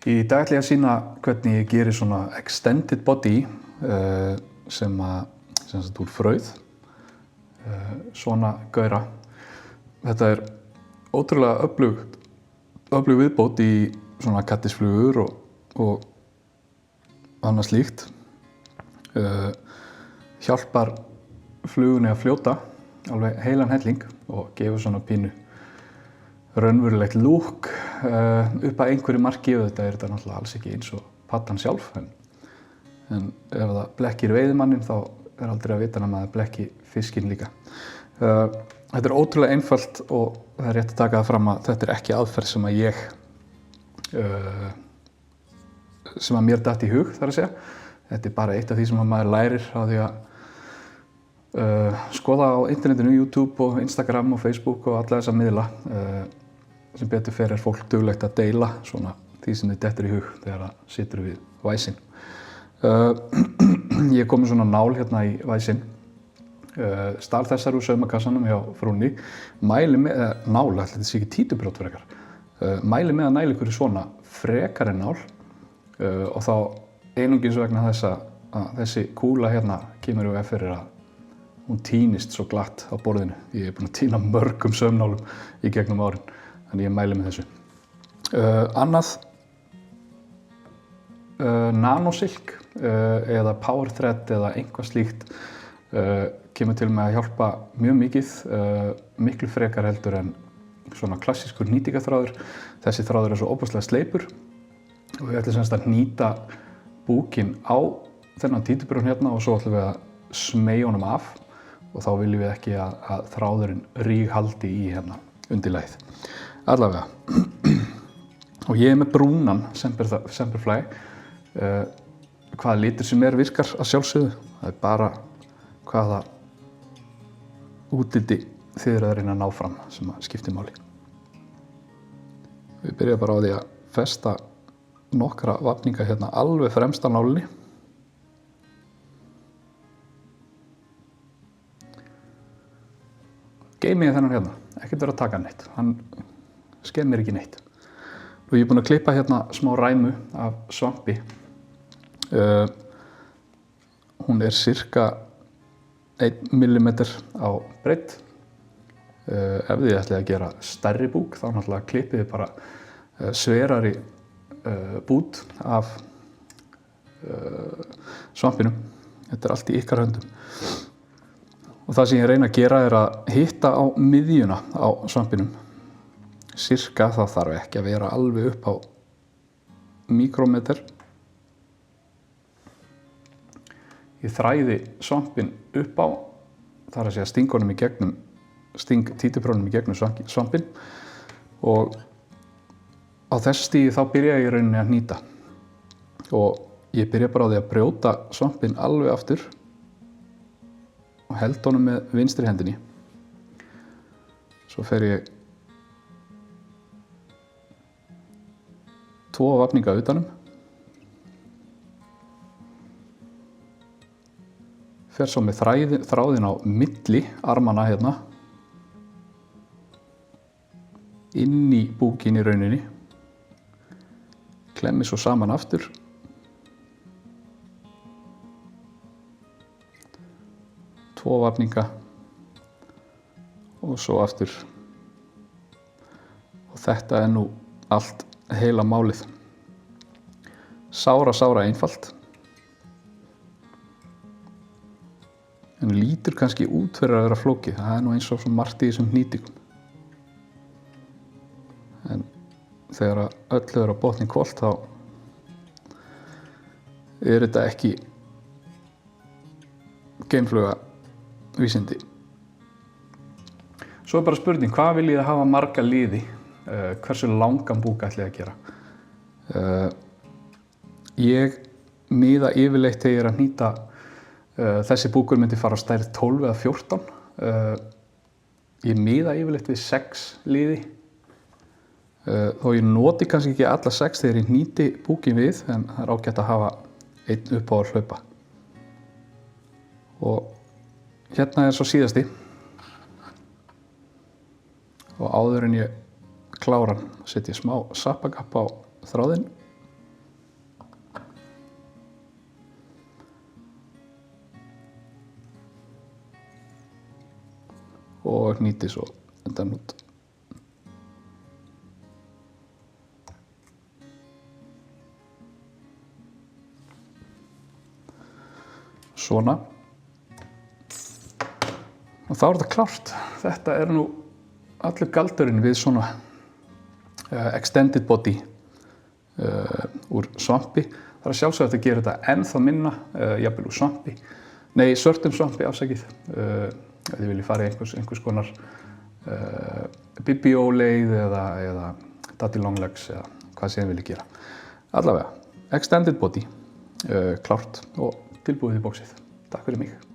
Í dag ætla ég að sýna hvernig ég geri svona extended body sem sagt úr frauð, svona gaura. Þetta ótrúlega öflug viðbót í svona kattisflugur og annað slíkt. Hjálpar flugunni að fljóta alveg heilan helling og gefur svona pínu raunverulegt lúk upp að einhverju marki. Þetta þetta náttúrulega alls ekki eins og pattan sjálf, en ef það blekkir veiðimanninn þá aldrei að vita nema að það blekki fiskinn líka. Þetta ótrúlega einfalt og það rétt að taka það fram að þetta ekki aðferð sem að mér datt í hug, þar að segja. Þetta bara eitt af því sem maður lærir á því að skoða á internetinu, YouTube og Instagram og Facebook og alla þessa miðla. Sem betur fer fólk duglegt að deila svona því sem þið dettur í hug þegar það situr við væsinn. Ég kom með svona nál hérna í væsinn. Stal þessar úr saumakassanum hjá frúnni. Mæli með nál, þetta sé ekki títubrjót frekar. Mæli með að næla ykkur í svona frekar en nál og þá einungis vegna þess að þessi kúla hérna kemur í veg fyrir að hún týnist svo glatt á borðinu. Ég búinn að týna mörgum saumnálum í gegnum árin, þannig ég mæli með þessu. Annað, nanosilk eða power thread eða eitthvað slíkt kemur til með að hjálpa mjög mikið, miklu frekar heldur en svona klassískur nýtingaþráður. Þessi þráður svo óbúslega sleipur og við ætlum semst að hnýta búkinn á þennan títubrjón hérna og svo ætlum við að smeygja honum af og þá viljum við ekki að þráðurinn ríghaldi í hérna undirlagið. Allavega. Og ég með brúnan Semperfli. Hvaða litur sem virkar að sjálfsögðu. Það bara hvaða útliti þið að reyna að ná fram sem skiptir máli. Við byrjum bara á því að festa nokkra vafninga hérna alveg fremst á nálinni. Geymið þennan hérna, ekkert vera að taka neitt, hann skemmir ekki neitt. Og ég búinn að klippa hérna smá ræmu af svampi. Hún sirka 1 millimeter á breidd. Ef þið ætlið að gera stærri búk þá náttúrulega klippið þið bara sverari bút af svampinum. Þetta allt í ykkar höndum. Og það sem ég reyna að gera að hitta á miðjuna á svampinum. Sirka, það þarf ekki að vera alveg upp á mikrómeter. Ég þræði svampinn upp á, þar að segja sting títubrjónum í gegnum svampinn og á þessu stigi þá byrja ég í rauninni að hnýta. Og ég byrja bara á því að brjóta svampinn alveg aftur og held honum með vinstri hendinni. Svo fer ég 2 vafninga utanum. Fer svo með þráðinn á milli armana hérna. Inn í búkinn í rauninni. Klemmi svo saman aftur. Tvo vafninga og svo aftur. Og þetta nú allt heila málið. Sára einfalt. En lítur kannski út fyrir að vera flókið. Það nú eins og svo margt í þessum hnýtingum. En þegar öllu á botni hvolft þá þetta ekki geimfluga vísindi. Svo bara spurning, hvað vil ég hafa marga liði? Hversu langan búk ætla ég að gera? Ég miða yfirleitt þegar ég að hnýta þessi búkur myndi fara á stærð 12 eða 14. Ég miða yfirleitt við 6 liði. Þó ég noti kannski ekki alla 6 þegar ég hnýti búkinn við, en það ágætt að hafa einn upp á að hlaupa. Og hérna svo síðasti. Og áður en ég klára hann, setja ég smá sappagapp á þráðinn og hnýti svo endan út. Svona. Og þá þetta klárt. Þetta nú allur galdurinn við svona extended body úr svampi. Það sjálfsagt að gera þetta ennþá minna, jafnvel úr svampi. Nei, svörtum svampi, afsakið. Ef þið viljið fara í einhvers konar BBO-leið eða daddy long legs eða hvað sem þið viljið gera. Allavega, extended body, klárt og tilbúið í bóksið. Takk fyrir mig.